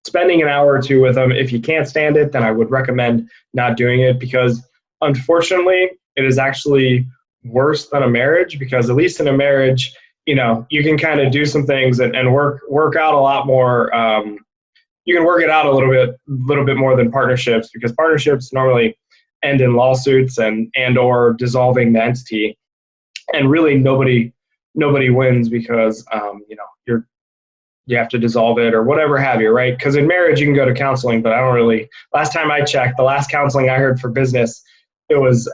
spending an hour or two with them. If you can't stand it, then I would recommend not doing it, because unfortunately, it is actually worse than a marriage, because at least in a marriage, you can kind of do some things and work out a lot more. You can work it out a little bit more than partnerships, because partnerships normally end in lawsuits and or dissolving the entity, and really nobody wins, because you have to dissolve it or whatever have you, right? Because in marriage you can go to counseling, but last time I checked, the last counseling I heard for business, it was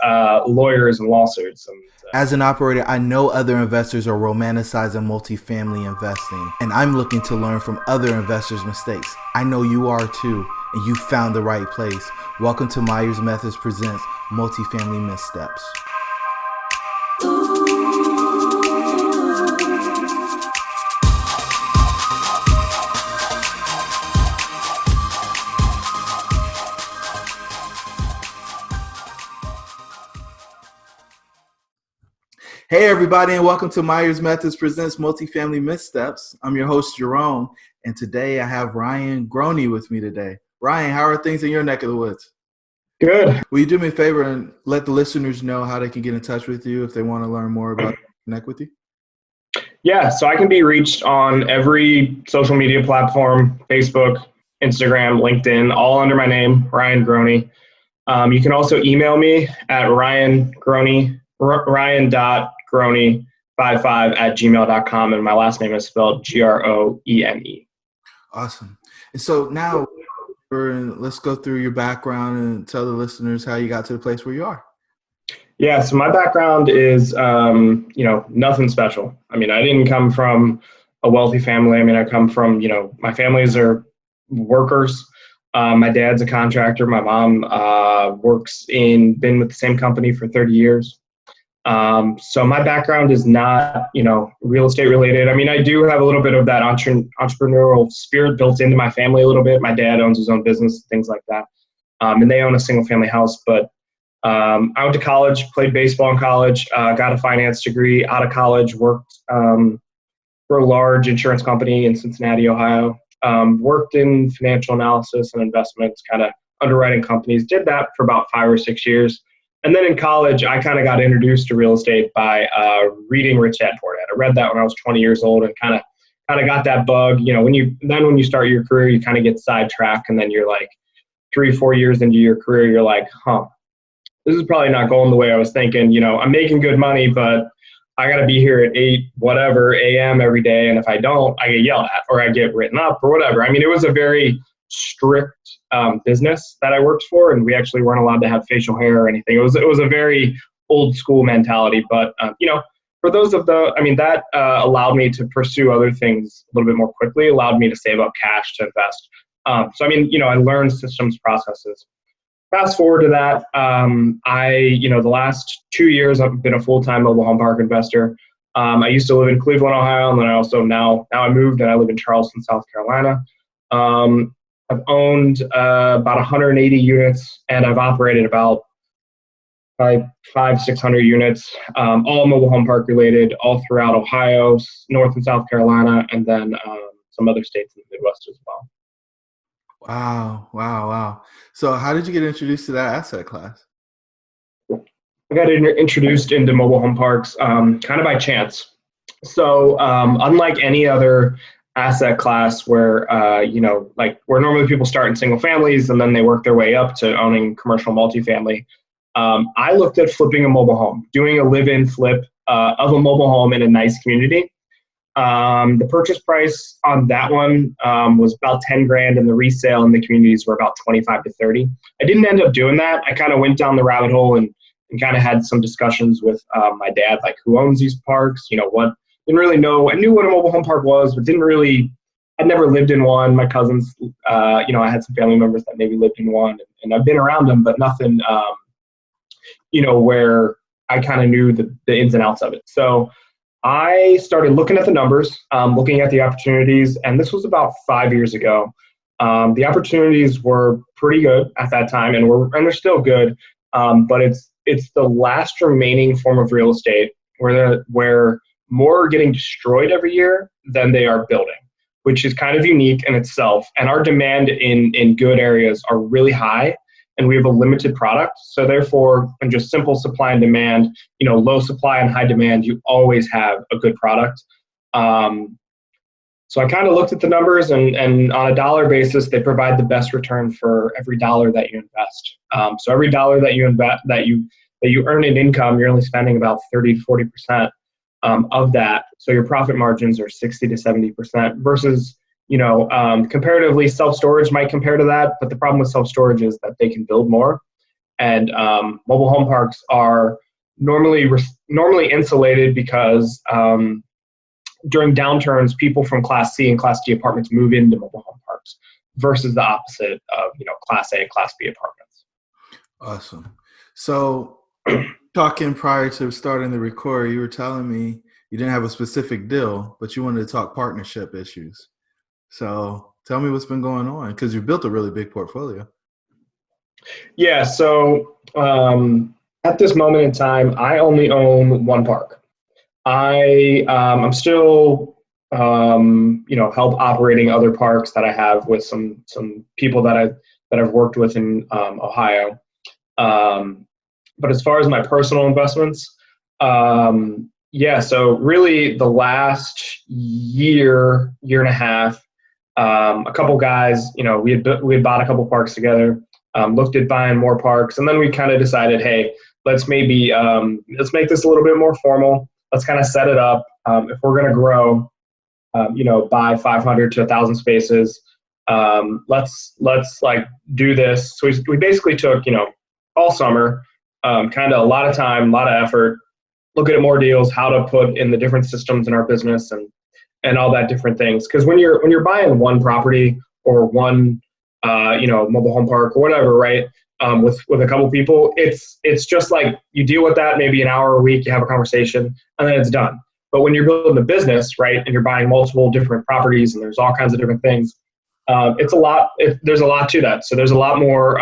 lawyers and lawsuits. And as an operator, I know other investors are romanticizing multifamily investing, and I'm looking to learn from other investors' mistakes. I know you are too, and you found the right place. Welcome to Myers Methods Presents Multifamily Missteps. Hey everybody, and welcome to Myers Methods Presents Multifamily Missteps. I'm your host, Jerome, and today I have Ryan Groene with me today. Ryan, how are things in your neck of the woods? Good. Will you do me a favor and let the listeners know how they can get in touch with you if they want to learn more about connect with you? Yeah, so I can be reached on every social media platform: Facebook, Instagram, LinkedIn, all under my name, Ryan Groene. You can also email me at ryan.groene55@gmail.com, and my last name is spelled Groene. Awesome. And so now let's go through your background and tell the listeners how you got to the place where you are. Yeah, so my background is, nothing special. I mean, I didn't come from a wealthy family. I mean, I come from, my families are workers. My dad's a contractor. My mom been with the same company for 30 years. So my background is not, real estate related. I mean, I do have a little bit of that entrepreneurial spirit built into my family a little bit. My dad owns his own business, things like that. And they own a single family house. But I went to college, played baseball in college, got a finance degree out of college, worked for a large insurance company in Cincinnati, Ohio. Worked in financial analysis and investments, kind of underwriting companies, did that for about 5 or 6 years. And then in college, I kind of got introduced to real estate by reading Rich Dad Poor Dad. I read that when I was 20 years old and kind of got that bug. When you start your career, you kind of get sidetracked, and then you're like 3-4 years into your career, you're like, this is probably not going the way I was thinking. I'm making good money, but I got to be here at 8 a.m. every day. And if I don't, I get yelled at or I get written up or whatever. I mean, it was a very strict business that I worked for, and we actually weren't allowed to have facial hair or anything. It was a very old school mentality. But, for those that allowed me to pursue other things a little bit more quickly, allowed me to save up cash to invest. I learned systems, processes. Fast forward to that, the last 2 years, I've been a full-time mobile home park investor. I used to live in Cleveland, Ohio, and then I also now I moved and I live in Charleston, South Carolina. I've owned about 180 units, and I've operated about 500-600 units, all mobile home park related, all throughout Ohio, North and South Carolina, and then some other states in the Midwest as well. Wow. So how did you get introduced to that asset class? I got introduced into mobile home parks kind of by chance. So unlike any other asset class where, where normally people start in single families and then they work their way up to owning commercial multifamily, I looked at flipping a mobile home, doing a live-in flip of a mobile home in a nice community. The purchase price on that one was about 10 grand, and the resale in the communities were about 25 to 30. I didn't end up doing that. I kind of went down the rabbit hole and kind of had some discussions with my dad, like who owns these parks, didn't really know. I knew what a mobile home park was, but I'd never lived in one. My cousins, I had some family members that maybe lived in one, and I've been around them, but nothing, where I kind of knew the ins and outs of it. So I started looking at the numbers, looking at the opportunities, and this was about 5 years ago. The opportunities were pretty good at that time, and they're still good, but it's the last remaining form of real estate where more are getting destroyed every year than they are building, which is kind of unique in itself. And our demand in good areas are really high, and we have a limited product. So therefore, in just simple supply and demand, low supply and high demand, you always have a good product. So I kind of looked at the numbers, and on a dollar basis, they provide the best return for every dollar that you invest. So every dollar that you invest, that you earn in income, you're only spending about 30 to 40% of that. So your profit margins are 60 to 70% versus, comparatively, self-storage might compare to that. But the problem with self-storage is that they can build more. And mobile home parks are normally insulated because during downturns, people from Class C and Class D apartments move into mobile home parks versus the opposite of, Class A, Class B apartments. Awesome. So talking prior to starting the record, you were telling me you didn't have a specific deal, but you wanted to talk partnership issues. So tell me what's been going on, because you've built a really big portfolio. Yeah. So at this moment in time, I only own one park. I'm still, help operating other parks that I have with some people that I've worked with in Ohio. But as far as my personal investments, so really the last year and a half, a couple guys, we had bought a couple parks together, looked at buying more parks, and then we kind of decided, hey, let's make this a little bit more formal. Let's kind of set it up. If we're going to grow, buy 500 to 1,000 spaces, let's like do this. So we basically took, all summer, kind of a lot of time, a lot of effort, looking at more deals, how to put in the different systems in our business and all that different things. Because when you're buying one property or one, mobile home park or whatever, right? With a couple people, it's just like you deal with that maybe an hour a week, you have a conversation, and then it's done. But when you're building a business, right, and you're buying multiple different properties and there's all kinds of different things, it's a lot. There's a lot to that. So there's a lot more.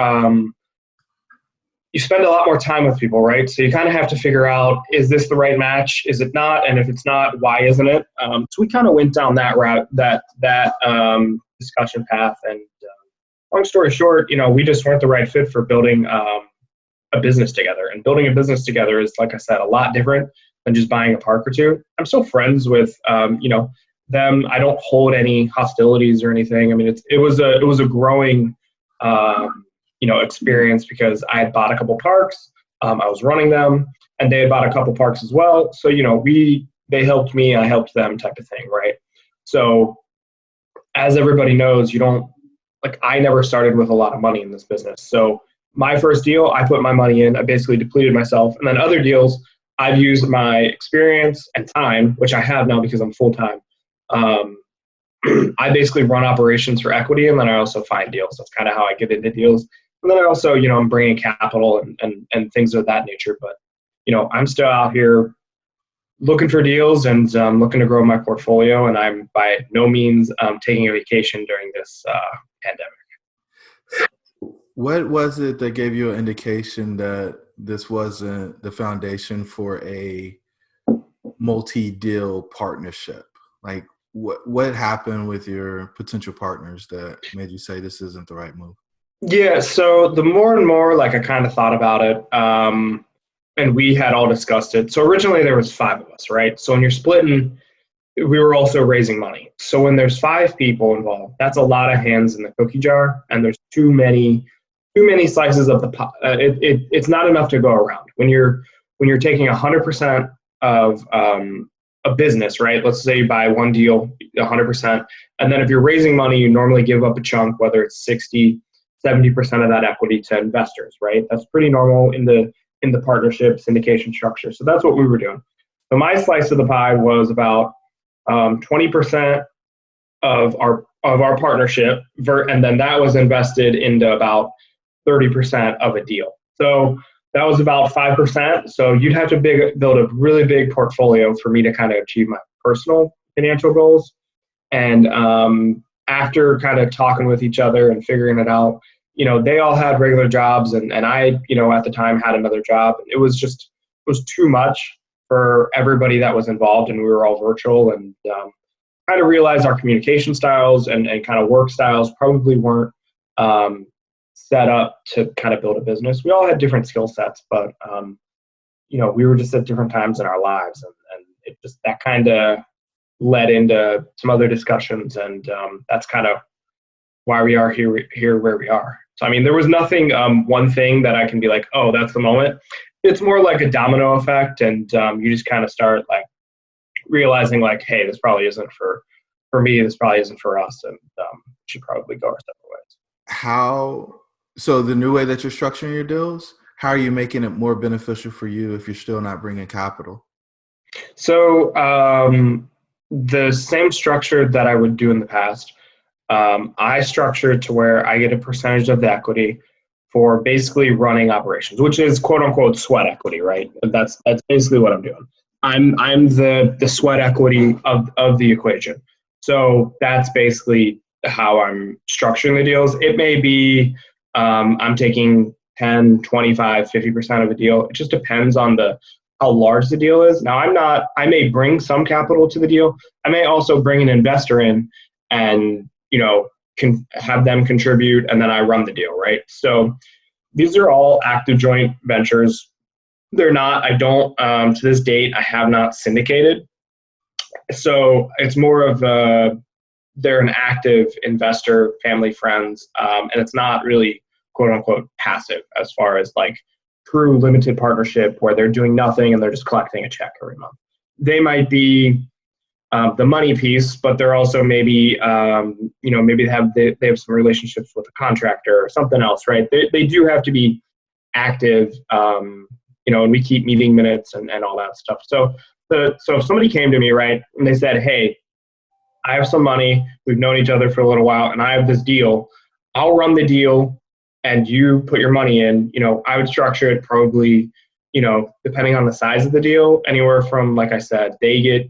You spend a lot more time with people, right? So you kind of have to figure out, is this the right match? Is it not? And if it's not, why isn't it? So we kind of went down that route, that discussion path. And long story short, we just weren't the right fit for building a business together. And building a business together is, like I said, a lot different than just buying a park or two. I'm still friends with, them. I don't hold any hostilities or anything. I mean, it was a growing, experience, because I had bought a couple parks. I was running them, and they had bought a couple parks as well. So, they helped me, I helped them, type of thing, right? So as everybody knows, I never started with a lot of money in this business. So my first deal, I put my money in, I basically depleted myself. And then other deals, I've used my experience and time, which I have now because I'm full-time. I basically run operations for equity, and then I also find deals. That's kind of how I get into deals. And then I also, I'm bringing capital and things of that nature. But, I'm still out here looking for deals and looking to grow my portfolio. And I'm by no means taking a vacation during this pandemic. What was it that gave you an indication that this wasn't the foundation for a multi-deal partnership? Like, what happened with your potential partners that made you say this isn't the right move? Yeah, so the more and more, I kind of thought about it, and we had all discussed it. So originally there was 5 of us, right? So when you're splitting, we were also raising money. So when there's 5 people involved, that's a lot of hands in the cookie jar, and there's too many slices of the pie. It's not enough to go around. When you're taking 100% of a business, right? Let's say you buy one deal, 100%. And then if you're raising money, you normally give up a chunk, whether it's 60, 70% of that equity to investors, right? That's pretty normal in the partnership syndication structure. So that's what we were doing. So my slice of the pie was about 20% of our partnership, and then that was invested into about 30% of a deal. So that was about 5%. So you'd have to build a really big portfolio for me to kind of achieve my personal financial goals. And after kind of talking with each other and figuring it out, they all had regular jobs, and I, at the time had another job. It was too much for everybody that was involved, and we were all virtual. And kind of realized our communication styles and kind of work styles probably weren't set up to kind of build a business. We all had different skill sets, but we were just at different times in our lives, and it just that kind of led into some other discussions, and that's kind of why we are here where we are. So I mean, there was nothing one thing that I can be like, oh, that's the moment. It's more like a domino effect, and you just kind of start like realizing like, hey, this probably isn't for me, this probably isn't for us, and should probably go our separate ways. So the new way that you're structuring your deals, how are you making it more beneficial for you if you're still not bringing capital? So the same structure that I would do in the past, I structure it to where I get a percentage of the equity for basically running operations, which is quote unquote sweat equity, right? That's basically what I'm doing. I'm the sweat equity of the equation. So that's basically how I'm structuring the deals. It may be I'm taking 10, 25, 50% of a deal. It just depends on how large the deal is. Now I may bring some capital to the deal. I may also bring an investor in and, can have them contribute, and then I run the deal, right? So these are all active joint ventures. They're not, I don't, to this date, I have not syndicated. So it's more of they're an active investor, family, friends, and it's not really quote unquote passive as far as like true limited partnership where they're doing nothing and they're just collecting a check every month. They might be the money piece, but they're also maybe, maybe they have some relationships with a contractor or something else, right? They do have to be active, and we keep meeting minutes and all that stuff. So if somebody came to me, right, and they said, hey, I have some money, we've known each other for a little while, and I have this deal, I'll run the deal and you put your money in, I would structure it probably, depending on the size of the deal, anywhere from, like I said, they get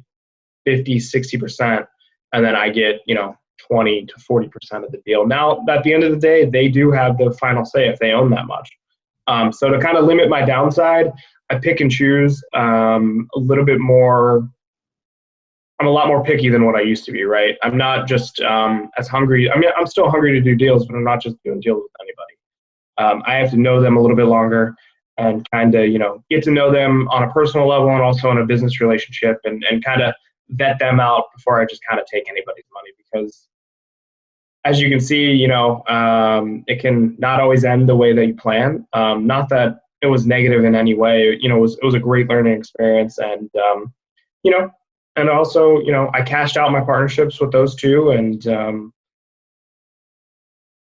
50, 60%, and then I get, 20 to 40% of the deal. Now, at the end of the day, they do have the final say if they own that much. So to kind of limit my downside, I pick and choose a little bit more. I'm a lot more picky than what I used to be, right? I'm not just as hungry. I mean, I'm still hungry to do deals, but I'm not just doing deals with anybody. I have to know them a little bit longer and kind of, get to know them on a personal level and also in a business relationship, and kind of vet them out before I just kind of take anybody's money, because as you can see, it can not always end the way that you plan. Not that it was negative in any way. It was a great learning experience, and and also, I cashed out my partnerships with those two, and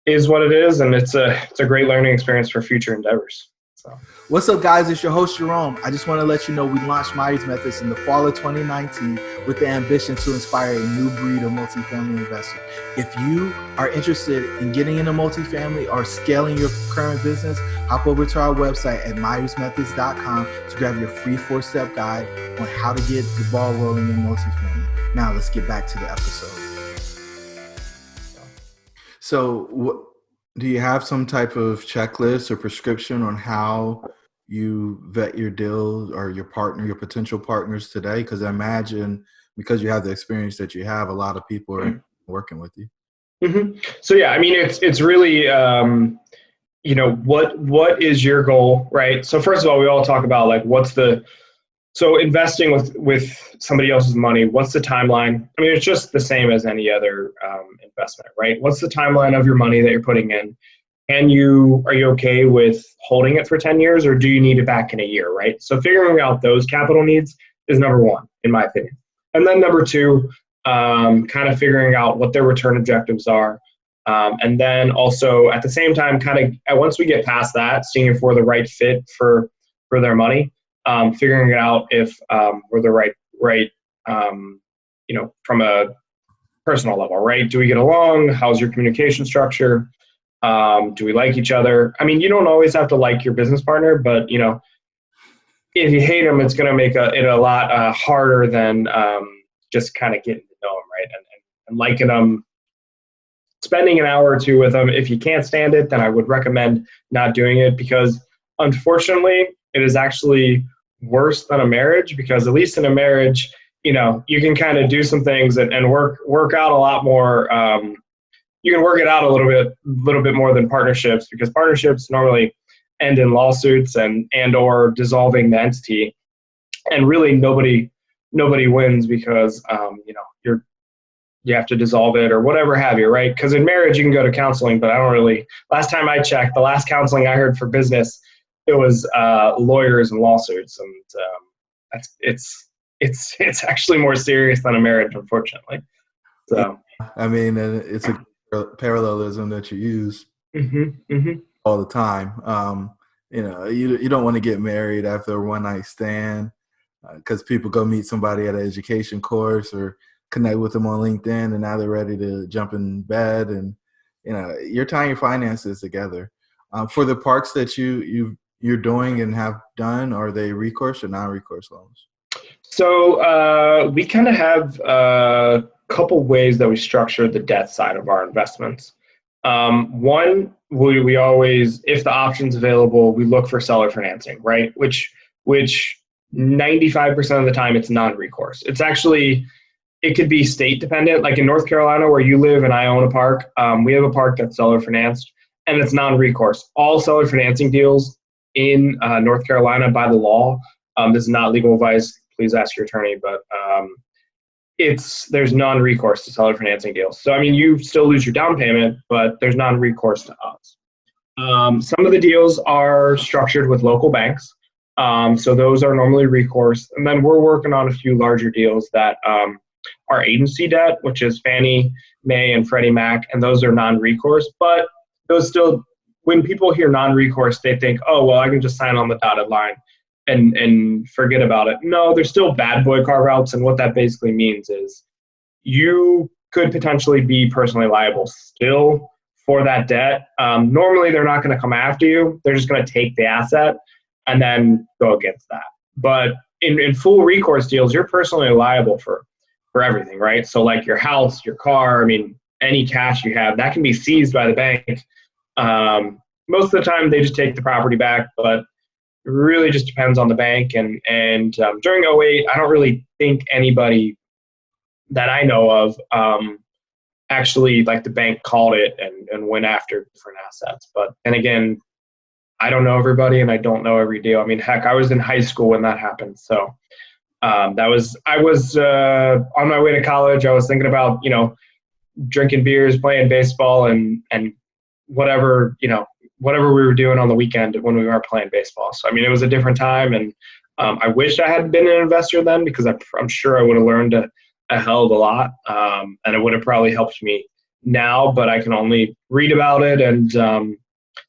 is what it is, and it's a great learning experience for future endeavors. So. What's up, guys? It's your host, Jerome. I just want to let you know we launched Myers Methods in the fall of 2019 with the ambition to inspire a new breed of multifamily investor. If you are interested in getting into multifamily or scaling your current business, hop over to our website at myersmethods.com to grab your free 4-step guide on how to get the ball rolling in multifamily. Now let's get back to the episode. So do you have some type of checklist or prescription on how you vet your deals or your potential partners today? Because I imagine, because you have the experience that you have, a lot of people are working with you. Mm-hmm. So yeah, I mean, it's really, what is your goal, right? So first of all, we all talk about like, so investing with somebody else's money, what's the timeline? I mean, it's just the same as any other investment, right? What's the timeline of your money that you're putting in? Are you okay with holding it for 10 years, or do you need it back in a year, right? So figuring out those capital needs is number one, in my opinion. And then number two, kind of figuring out what their return objectives are. And then also at the same time, kind of once we get past that, seeing if we're the right fit for their money. Figuring out if we're the right, from a personal level, right? Do we get along? How's your communication structure? Do we like each other? I mean, you don't always have to like your business partner, but, if you hate them, it's going to make it a lot harder than just kind of getting to know them, right? And liking them, spending an hour or two with them. If you can't stand it, then I would recommend not doing it, because unfortunately, it is actually worse than a marriage, because at least in a marriage, you can kind of do some things and work out a lot more. You can work it out a little bit more than partnerships, because partnerships normally end in lawsuits and or dissolving the entity, and really nobody wins because you have to dissolve it or whatever have you, right? Because in marriage you can go to counseling, but I don't really. Last time I checked, the last counseling I heard for business, it was lawyers and lawsuits, and it's actually more serious than a marriage, unfortunately. So I mean, it's a parallelism that you use mm-hmm. all the time. You don't want to get married after a one night stand, because people go meet somebody at an education course or connect with them on LinkedIn, and now they're ready to jump in bed, and you're tying your finances together. For the parks that you're doing and have done, are they recourse or non-recourse loans? So we kind of have a couple ways that we structure the debt side of our investments. One, we always, if the option's available, we look for seller financing, right? Which 95% of the time it's non-recourse. It could be state dependent. Like in North Carolina, where you live and I own a park, we have a park that's seller financed, and it's non-recourse. All seller financing deals in North Carolina, by the law, this is not legal advice, please ask your attorney, but there's non-recourse to seller financing deals. So, I mean, you still lose your down payment, but there's non-recourse to us. Some of the deals are structured with local banks. So those are normally recourse. And then we're working on a few larger deals that are agency debt, which is Fannie Mae and Freddie Mac, and those are non-recourse. But those still, when people hear non-recourse, they think, oh, well, I can just sign on the dotted line and forget about it. No, there's still bad boy carve-outs, and what that basically means is you could potentially be personally liable still for that debt. Normally, they're not going to come after you. They're just going to take the asset and then go against that. But in full recourse deals, you're personally liable for everything, right? So like your house, your car, I mean, any cash you have, that can be seized by the bank. Most of the time, they just take the property back, but it really just depends on the bank. And during 2008, I don't really think anybody that I know of actually, like, the bank called it and went after different assets. But then again, I don't know everybody and I don't know every deal. I mean, heck, I was in high school when that happened. So I was on my way to college. I was thinking about, drinking beers, playing baseball, and whatever we were doing on the weekend when we weren't playing baseball. So, I mean, it was a different time, and I wish I had been an investor then, because I'm sure I would have learned a hell of a lot, and it would have probably helped me now, but I can only read about it and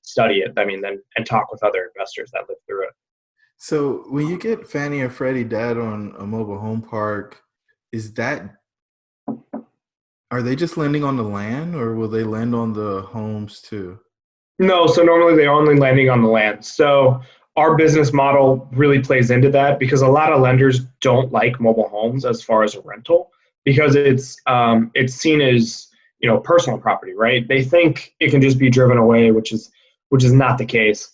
study it, and talk with other investors that lived through it. So when you get Fannie or Freddie debt on a mobile home park, are they just lending on the land, or will they lend on the homes too? No, so normally they're only lending on the land. So our business model really plays into that, because a lot of lenders don't like mobile homes as far as a rental, because it's seen as, personal property, right? They think it can just be driven away, which is not the case.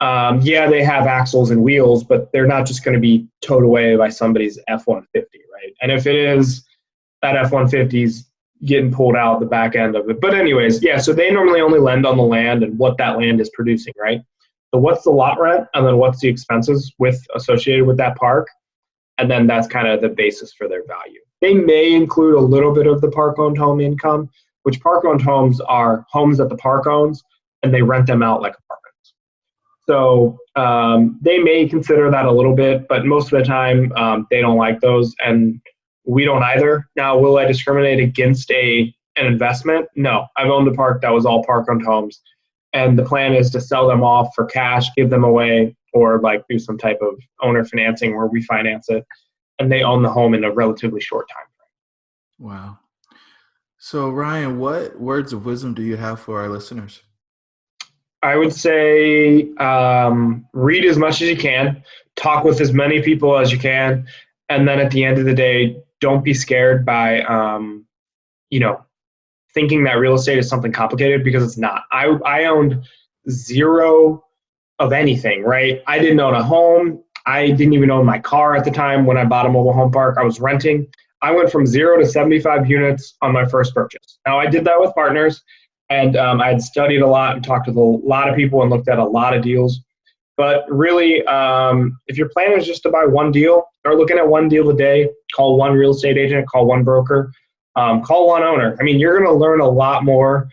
Yeah, they have axles and wheels, but they're not just going to be towed away by somebody's F-150, right? And if it is, that F-150's getting pulled out the back end of it. But anyways, yeah, so they normally only lend on the land and what that land is producing, right? So what's the lot rent, and then what's the expenses associated with that park? And then that's kind of the basis for their value. They may include a little bit of the park-owned home income, which park-owned homes are homes that the park owns, and they rent them out like apartments. So they may consider that a little bit, but most of the time they don't like those, and we don't either. Now, will I discriminate against an investment? No. I've owned a park that was all park-owned homes, and the plan is to sell them off for cash, give them away, or like do some type of owner financing where we finance it, and they own the home in a relatively short time frame. Wow. So, Ryan, what words of wisdom do you have for our listeners? I would say read as much as you can, talk with as many people as you can, and then at the end of the day, don't be scared by, thinking that real estate is something complicated, because it's not. I owned zero of anything, right? I didn't own a home. I didn't even own my car at the time when I bought a mobile home park. I was renting. I went from 0 to 75 units on my first purchase. Now, I did that with partners, and I had studied a lot and talked to a lot of people and looked at a lot of deals. But really, if your plan is just to buy one deal, start looking at one deal a day, call one real estate agent, call one broker, call one owner. I mean, you're going to learn a lot more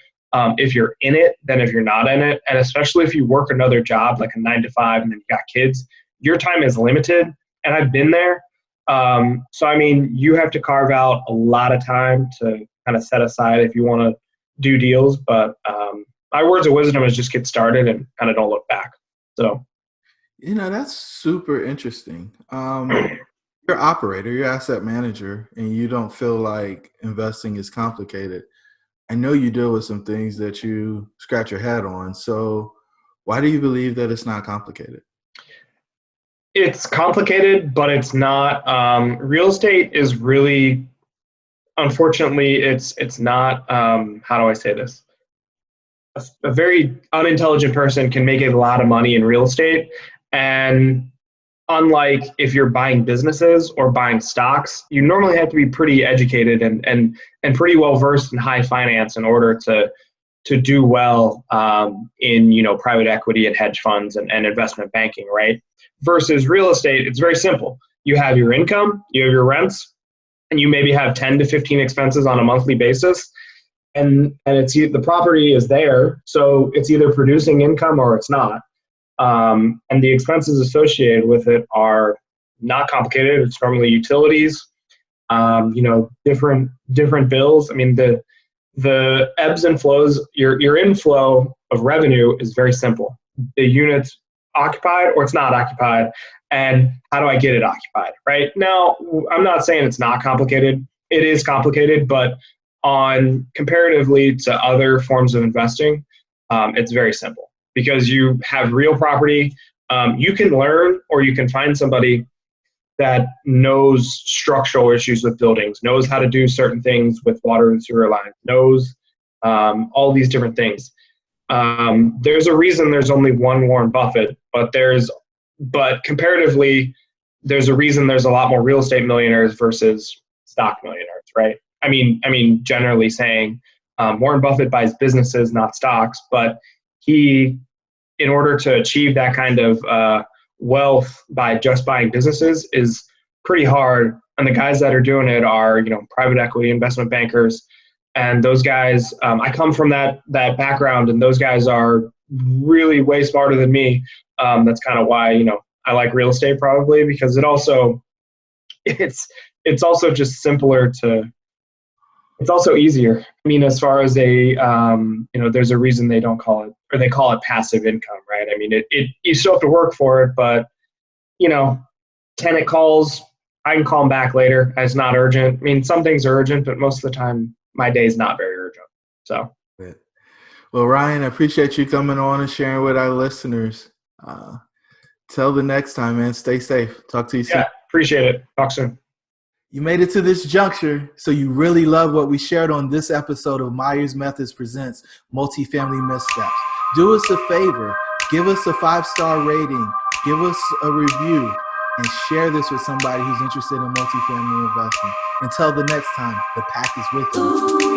if you're in it than if you're not in it. And especially if you work another job like a 9 to 5 and then you got kids, your time is limited. And I've been there. So, I mean, you have to carve out a lot of time to kind of set aside if you want to do deals. But my words of wisdom is just get started and kind of don't look back. So, that's super interesting. You're an operator, you're an asset manager, and you don't feel like investing is complicated. I know you deal with some things that you scratch your head on. So why do you believe that it's not complicated? It's complicated, but it's not. Real estate is really, unfortunately, it's not, how do I say this? A very unintelligent person can make a lot of money in real estate. And unlike if you're buying businesses or buying stocks, you normally have to be pretty educated and pretty well versed in high finance in order to do well in private equity and hedge funds and investment banking, right? Versus real estate, it's very simple. You have your income, you have your rents, and you maybe have 10 to 15 expenses on a monthly basis. And it's the property is there, so it's either producing income or it's not. And the expenses associated with it are not complicated. It's normally utilities, different bills. I mean, the ebbs and flows, your inflow of revenue is very simple. The unit's occupied or it's not occupied, and how do I get it occupied, right? Now, I'm not saying it's not complicated. It is complicated, but on comparatively to other forms of investing, it's very simple because you have real property. You can learn, or you can find somebody that knows structural issues with buildings, knows how to do certain things with water and sewer lines, knows all these different things. There's a reason there's only one Warren Buffett, but comparatively, there's a reason there's a lot more real estate millionaires versus stock millionaires, right? I mean, generally saying Warren Buffett buys businesses, not stocks, but he, in order to achieve that kind of wealth by just buying businesses is pretty hard. And the guys that are doing it are, private equity investment bankers. And those guys, I come from that background, and those guys are really way smarter than me. That's kind of why, I like real estate probably, because it's also just simpler it's also easier. I mean, as far as there's a reason they don't call it, or they call it passive income, right? I mean, you still have to work for it, but, tenant calls, I can call them back later. It's not urgent. I mean, some things are urgent, but most of the time, my day is not very urgent. So. Well, Ryan, I appreciate you coming on and sharing with our listeners. Till the next time, man. Stay safe. Talk to you soon. Yeah, appreciate it. Talk soon. You made it to this juncture, so you really love what we shared on this episode of Myers Methods Presents Multifamily Missteps. Do us a favor. Give us a 5-star rating. Give us a review. And share this with somebody who's interested in multifamily investing. Until the next time, the pack is with you.